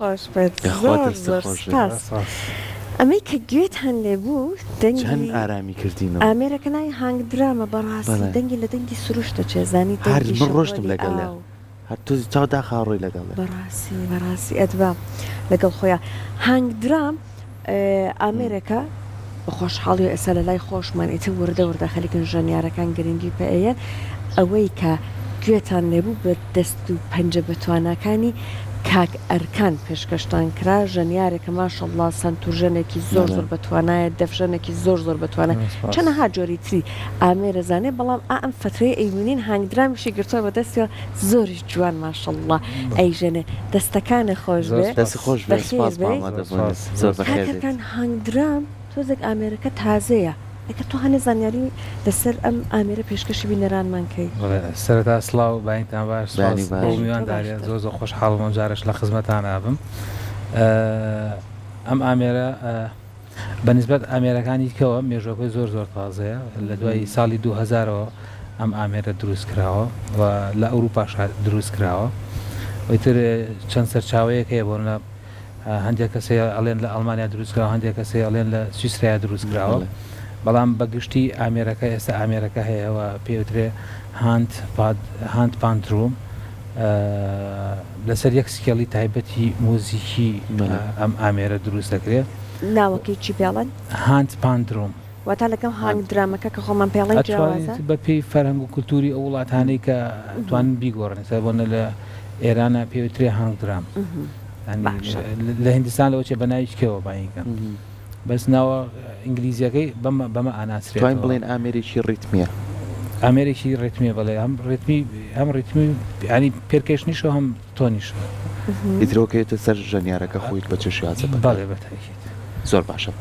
خۆش بێت زۆر سپاس ئەمەی کە گوێتان لێبوو چەند ئارامی کردینەوە ئامێرەکە ناوی هانگدرامە بەڕاستی دەنگی لە دەنگی سروش دەچێزانی من ڕۆشتم لەگەڵ هەر تۆزی چاودا خاڕۆی لەگەڵ بەڕاستی ئەدبا لەگەڵ خۆیان هانگدرام ئامێرەکە بە خۆشحاڵی ئێستا لە لای خۆشمان ئیتر وردە خەلیکن ژەنیارەکان گرنگی پێەیە ئەوەی کە گوێتان لێبوو بە دەست و پەنجە بەتوانەکانی کاک ئەرکان پێشکەشتان کرا ژەنیارێکە ماشەڵڵا سنتورژەنێکی زۆر بەتوانایە دەفژەنێکی زۆر بەتوانە چەنەها جۆری تری ئامێرەزانێ بەڵام ئەم فترەیە ئەیوینین هانگدرامیشی گرتووە بە دەستیەوە زۆریش جوان ماشەڵڵا ئەیژەنێ دەستەکانە خۆش بێ هانگدرام تۆزێک ئامێرەکە تازەیە ئەکە تۆ هەنێ زانیاری لەسەر ئەم ئامێرە پێشکەشی بینەرانمان کەی سەرەتا سڵاو باینتان باش میوانداریە زۆر خۆش حاڵمە جارش لە خزمەتان ئابم ئەم ئامێرە بەنسبەت ئامێرەکانی کەوە مێژۆکەی زۆر تازەیە لە دوای ساڵی 2000ەوە ئەم ئامێرە دروست کراوە و لە ئەوروپاش دروست کراوە ویتر چەند سەرچاوەیەک هەیە بۆ لە هەندێک کەسێ ئەڵێن لە ئەڵمانیا دروستکراوە هەندێک کەسێ ئەڵێن لە سویسریا دروست کراوە بەڵام بەگشتی ئامێرەکە ئێستا ئامێرەکە هەیەەوە پێوترێ هاند پانتروم لەسەر یەک سکێڵی تایبەتی موزیکی ئەم ئامێرە دروست دەکرێت ناوەکەی چی پێڵەن هاند پانتروم واتە لەگەڵ هانگدرامەکە کە خۆمان پێڵی جیاوازە بە پێی فەرهەنگ و کولتوری ئەو وڵاتانەی کە توانن بیگۆڕن سەربوونە لە ئێرانە پێوترێ هانگدرام لە هندستان لەوە چێ بەناویچکەوە باینکەم بەس ناوە ئینگلیزیەکەی بەمە ئاناسرێت توانین بڵێن ئامێرێکی ڕیتمیە ئامێرێکی ڕێتمیە بڵێ ئەم ڕیتمی ینی پێرکەشنیشەوە هەم تۆنیشەوە ئیدرۆکەوێتە سەر ژەنیارەکە خۆیت بە چێشیازە بەڵێ بەتاکیت زۆر باشە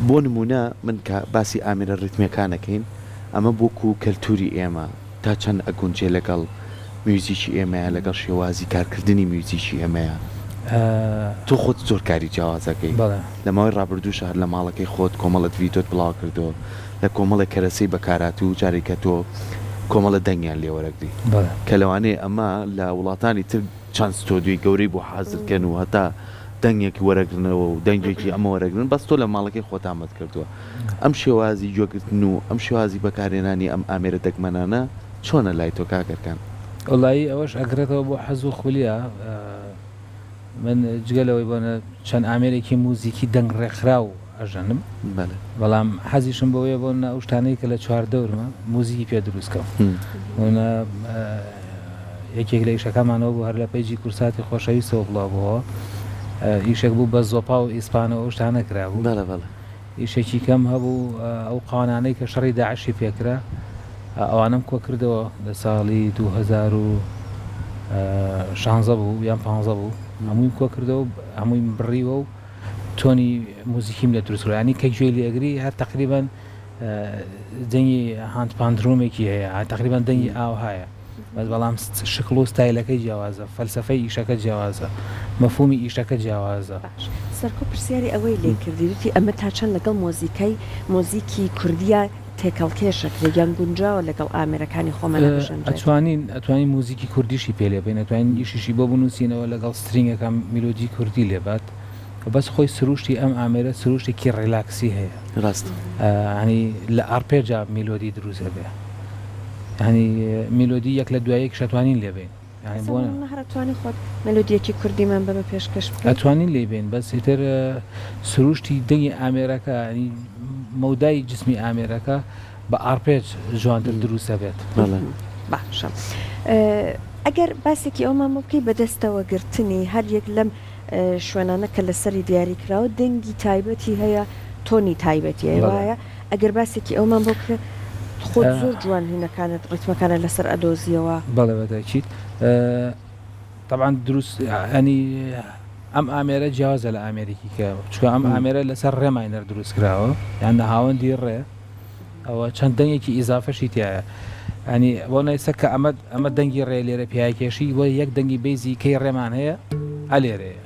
بۆ نمونە من کە باسی ئامێرە ڕیتمیەکانەکەین ئەمە بۆکو کەلتوری ئێمە تا چەند ئەگونجێ لەگەڵ میوزیکی ئێمەیە لەگەڵ شێوازی کارکردنی میوزیکی ئێمەیە تۆ خۆت زۆر کاری جیاوازەکەی لە ماوەی ڕابردوو شار لە ماڵەکەی خۆت کۆمەڵت ڤیدۆت بڵاو کردەوە لە کۆمەڵی کەرەسەی بەکاراتی و جارێکە تۆ کۆمەڵە دەنگیان لێوەرەگری کە لەوانەیە ئەمە لە وڵاتانی تر چەند ستۆدیۆی گەورەی بۆ حازرکەن و هەتا دەنگێکی وەرەگرنەوە و دەنگێکی ئەمە وەرەگرن بەس تۆ لە ماڵەکەی خۆت ئامەد کردووە ئەم شێوازی گوێگرتن و ئەم شێوازی بەکارهێنانی ئەم ئامێرە دەگمەنانە چۆنە لای تۆ کاکەرکان وڵایی ئەوەش ئەگرێتەوە بۆ حەز و خولیە من جگەلەوەی بۆنە چەند ئامێرێکی موزیکی دەنگڕێکخرا و ئەژەنم بەڵام حەزیشم بەوەیە بۆ ئەو شتانەی کە لە چواردەورمە موزیکی پێ دروستکەم یەکێک لە ئیشەکەمانەوە بوو هەر لە پەیجی کورساتی خۆشەویستەوە بڵاوبەوە ئیشێک بوو بە زۆپا و ئیسپانەوە ئەو شتانە کرابوو ئیشێکی کەم هەبوو ئەو قوانانەی کە شەڕی داعشی پێکرا ئەوانم کۆ کردەوە لە ساڵی 2016 بوو یان 15 بوو هەمووی کۆ کردەوە هەمووی بڕیوە و تۆنی موزیکیم لە دروستکردنی کە گوێی لێگری هەر تقریبا دەنگی هاند پاندرومێکی هەیە تقریبا دەنگی ئاوهایە بەس بەڵام شکل و ستایلەکەی جیاوازە فەلسەفەی ئیشەکە جیاوازە مەفهومی ئیشەکە جیاوازە سەرکۆ پرسیاری ئەوەی لێ کردیوتی ئەمە تا چەند لەگەڵ مۆزیکی کوردیە تێکەڵکێشێک لەگەن گونجاوە لەگەڵ ئامێرەکانی خۆمەلە بژن ئەتوانین موزیکی کوردیشی پێ لێ بین ئەتوانین ئیشیشی بۆ بنووسینەوە لەگەڵ سترینگەکەم میلۆدی کوردی لێبات بەس خۆی سروشتی ئەم ئامێرە سروشتێکی ڕیلاکسی هەیە ڕاست ینی لە ئارپێجا میلۆدی دروست بێ ینی میلۆدی یەک لە دوایەک شەتوانین لێبین هەرتوانی خۆت مەلۆدیەکی کوردیمان بەمە پێشکەش ئەتوانین لێبین بەس ئیتر سروشتی دەنگی ئامێرەکە ینی مەودای جسمی ئامێرەکە بە ئارپێج جوانتر دروستە بێت باشە ئەگەر باسێکی ئەومان بکەی بەدەستەوە گرتنی هەر یەک لەم شوێنانە کە لەسەری دیاری کراوە دەنگی تایبەتی هەیە تۆنی تایبەتی وایە ئەگەر باسێکی ئەومان بکە خۆت زۆر جوان هینەکانت ڕیتمەکانە لەسەر ئەدۆزیەوە بەڵێ بەداچیت طبعا دروست ینی ئەم ئامێرە جیازە لە ئامریکی کە چکە ئەم ئامێرە لەسەر ڕێماینەر دروست کراوە یان لە هاوەندی ڕێ ئەوە چەند دەنگێکی ئیزافەشی تایە ینی بۆ نایسە کە ئەمە دەنگی ڕێ لێرە پیاکێشی وە یەک دەنگی بیزی کەی ڕێمان هەیە ئەلێرەیە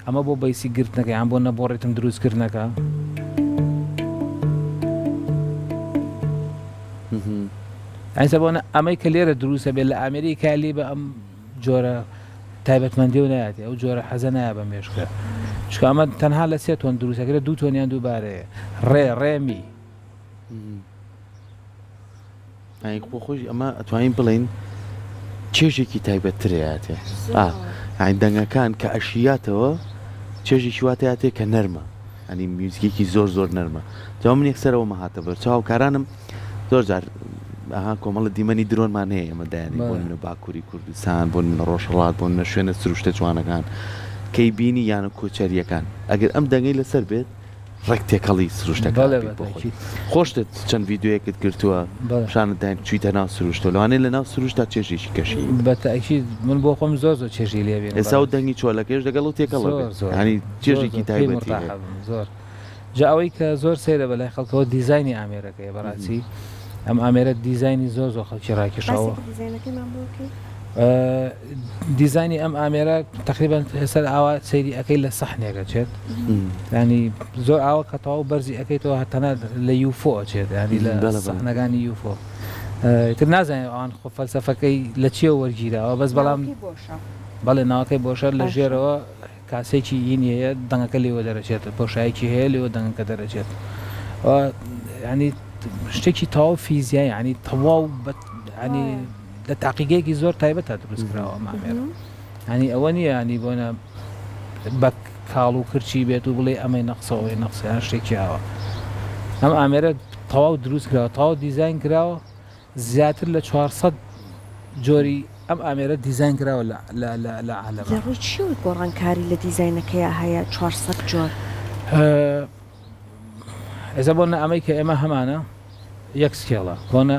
ئەمە بۆ بەیسی گرتنەکە یان بۆ نەبۆ ڕێتم دروستکردنەکە ئەیسە بۆنە ئەمەی کە لێرە دروستە بێت لە ئامریکا لێ بە ئەم جۆرە تایبەتمەندی و نایەتی ئەو جۆرە حەزە نایە بە مێشکە چکە ئەمە تەنها لە 3 تۆن دروستەکرێت 2 تۆنیان دووبارەیە ڕێمی بۆ خۆش ئەمە ئەتوانین بڵین چێژێکی تایبەتترێتێ دەنگەکان کە ئەشیاتەوە چێژێکی واتەیاتێ کە نەرمە ئەنی میوزیکێکی زۆر نەرمە جا من یەکسەرەوە مەهاتە بەر چاوکارانم زۆر جار کۆمەڵە دیمەنی درۆنمان هەیە ئەمە دایانی بۆ منە باکووری کوردستان بۆ منە ڕۆژهەڵات بۆ منە شوێنە سروشتە جوانەکان کەی بینی یانە کۆچەریەکان ئەگەر ئەم دەنگەی لەسەر بێت ڕێک تێکەڵی سروشتەکە خۆشتت چەند ڤیددیوەیەکت گرتووە شانت داین چیتە ناو سروشتە لەوانەیە لە ناو سروشتا چێژێکی کەشی بەتەکی من بۆ خۆم زۆر چێژی لێبێن ئێستا و دەنگی چۆلەکەش دەگەڵ و تێکەڵ ینی چێژێکی تایبەتی زۆر جا ئەوەی کە زۆر سەیرە بەلای خەڵکەوە دیزایانی ئامێرەکەی بەڕاستی ئەم ئامێرە دیزایانی زۆر خەڵکی ڕاکێشەوە دیزایانی ئەم ئامێرە تقریبان هێستا ئاوا سەیری ئەەکەی لە سەحنێکە چێت ینی زۆر ئاوە کەتەواو بەرزی ئەەکەیتەوە هەتەنە لە یوفۆ چێت ینی لە سەحنەکانی یوفۆ تر نازانێت ئەوان خۆ فەلسەفەکەی لە چیە وەرگیرەوە بەس بەڵام بەڵێ ناوەکەی بۆشە لە ژێرەوە کاسێکی یینیەیە دەنگەکە لێوە دەرەچێت بۆشایکی هەیە لێوە دەنگەکە دەرەچێت ینی شتێکی تەواو فیزیای ینی تەواو ینی لە تاقیگەیەکی زۆر تایبەت تا دروست کراوە ئامێرە ینی ئەوە نییە ینی بۆنە بە کاڵ و کرچی بێت و بڵێ ئەمەی نەقسەوەی نەقسیان شتێکی ئاوە ئەم ئامێرە تەواو دروست کراوە تەواو دیزاین کراوە زیاتر لە 400 جۆری ئەم ئامێرە دیزاین کراوە لە عالەمە ڕووی چی گۆڕانکاری لە دیزاینەکەی هەیە 400 جۆر ئێزە بۆنە ئەمەی کە ئێمە هەمانە یەک سکێڵە بۆنە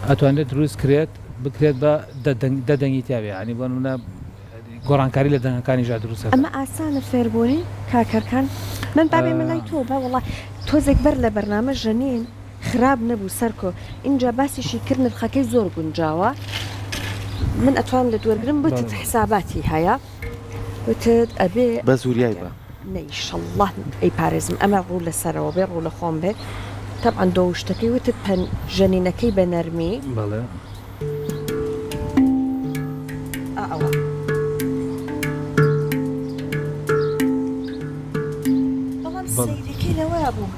ئەتوانێت دروست کرێت بکرێت بە دەدەنگی تیاوێ ینی بۆ منە گۆڕانکاری لە دەنگەکانی ژا دروستە ئەمە ئاسانە فێربوونی کاکەرکان من بابێ مەلای تۆ بە وڵات تۆزێک بەر لە بەرنامە ژەنین خراپ نەبوو سەرکۆ اینجا باسیشی کرد نرخەکەی زۆر گونجاوە من ئەتوان لە دووەرگرم بتت حساباتی هەیە وتت ئەبێ بە زوریای بە نەیشەڵڵاه ئەی پارێزم ئەمە ڕوو لەسەرەوە بێ ڕوو لە خۆم بێت طبعا دۆشتەکەی وتت ژەنینەکەی بە نەرمی بەڵێ ئەوە بەڵام سەیرەکەی لەوە بوو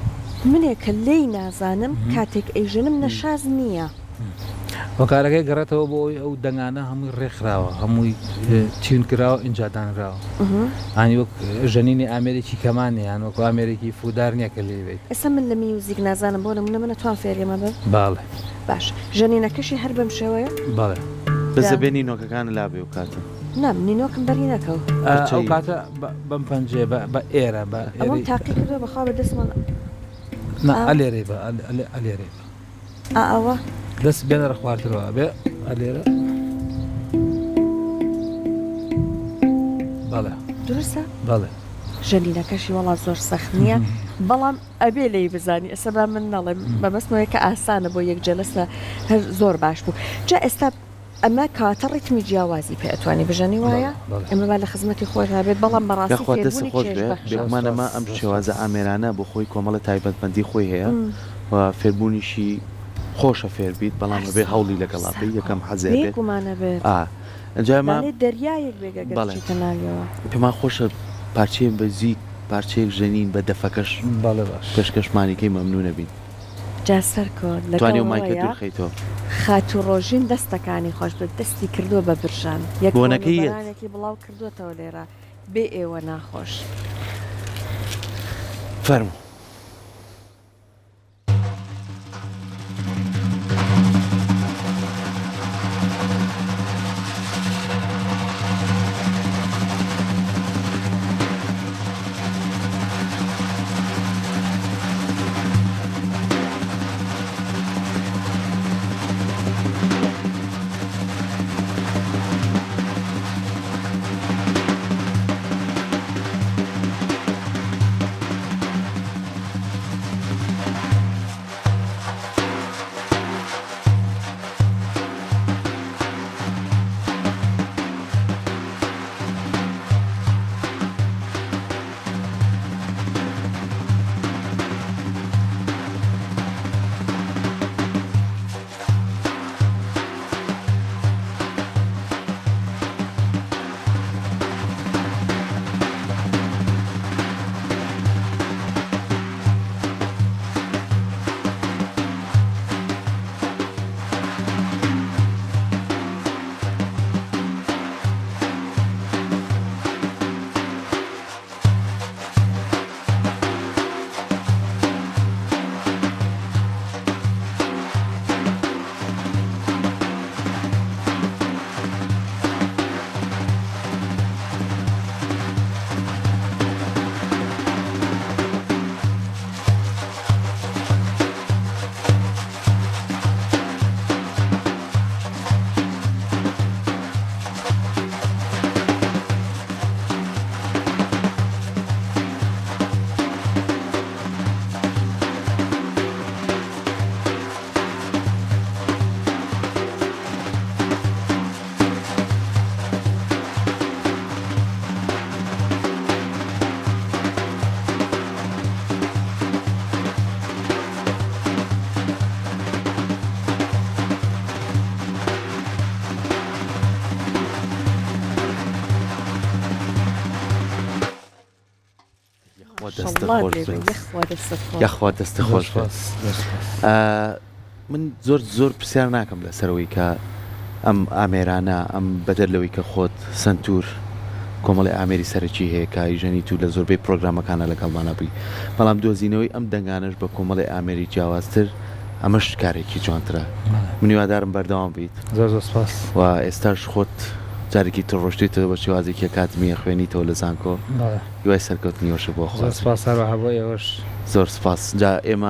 منێکە لێی نازانم کاتێک ئەیژنم نەشاز نییە وەکارەکەی گەڕێتەوە بۆ ئەوی ئەو دەنگانە هەمووی ڕێکخراوە هەمووی چین کراوە ئینجادانراوە ئانی وەک ژەنینی ئامێرێکی کەمانێ یان وەکو ئامێرێکی فودار نییە کە لێبێت ئێستا من لە میوزیک نازانم بۆ نمونە منە توان فێریمە بە باڵێ باش ژەنینەکەشی هەر بەم شێوەیە باڵێ بەزەبێنی نۆکەکانە لابێ و کاتە نام نینۆکم بەری نەکەوت ئەو کاتە بەم پەنجێ بە ئێرە بە ئەوەم تاقی کردوە بەخوا بە دەستمان ئەلێرێ بە ئەلێرێ ئەوە دەست بێنەرە خواردەوە بێ ئەلێرە بەڵێ درستە بەڵێ ژەنینەکەشی وەڵا زۆر سەخت نییە بەڵام ئەبێ لی بزانی ئەسە بە من نەڵێ بەمەستمەوەی کە ئاسانە بۆ یەک جەلەسە هەر زۆر باش بوو جا ئێستا ئەمە کاتە ڕیتمی جیاوازی پێ ئەتوانی بژەنی وایە ئەمە با لە خزمەتی خۆی هەبێت بەڵام بەڕاستی دەست خۆش بێمانەمە ئەم شێوازە ئامێرانە بۆ خۆی کۆمەڵە تایبەتمەندی خۆی هەیە و فێربوونیشی خۆشە فێربیت بەڵام بێ هەوڵی لەگەڵاپی یەکەم حەزێت ئەنجامە دەریایەک بێگەگەڵێتە ناویەوە پێمان خۆشە پارچەیە بەزیک پارچەیەک ژەنین بە دەفەکەش پێشکەشمانیکەی مەمنونە بین جاسەر کۆن لەوانێ مایکە دوورخەیتەوە خات و ڕۆژین دەستەکانی خۆش بە دەستی کردووە بە برژان یەکبوونەکەیەکی بڵاو کردوێتەوە لێرە بێ ئێوە ناخۆش فەرموو یاخوا دەستە خۆش من زۆر پرسیار ناکەم لەسەرەوەی کە ئەم ئامێرانە ئەم بەدەرلەوەی کە خۆت سنتور کۆمەڵی ئامێری سەرەکی هەیە کایژەنی تو لە زۆربەی پرۆگرامەکانە لەگەڵمانە بووی بەڵام دۆزینەوەی ئەم دەنگانش بە کۆمەڵی ئامێری جیاوازتر ئەمەش کارێکی جوانترە منیوادارم بەردەوام بیت زۆر سپاس و ئێستاش خۆت جارێکی تر ڕۆشتیتەوە بە شێوازێکی کاتمیە خوێنیتەوە لە زانکۆ دوای سەرکەوتنیەوەش بۆ خۆ سپاس هەروەها بۆ ئێوەش زۆر سپاس جا ئێمە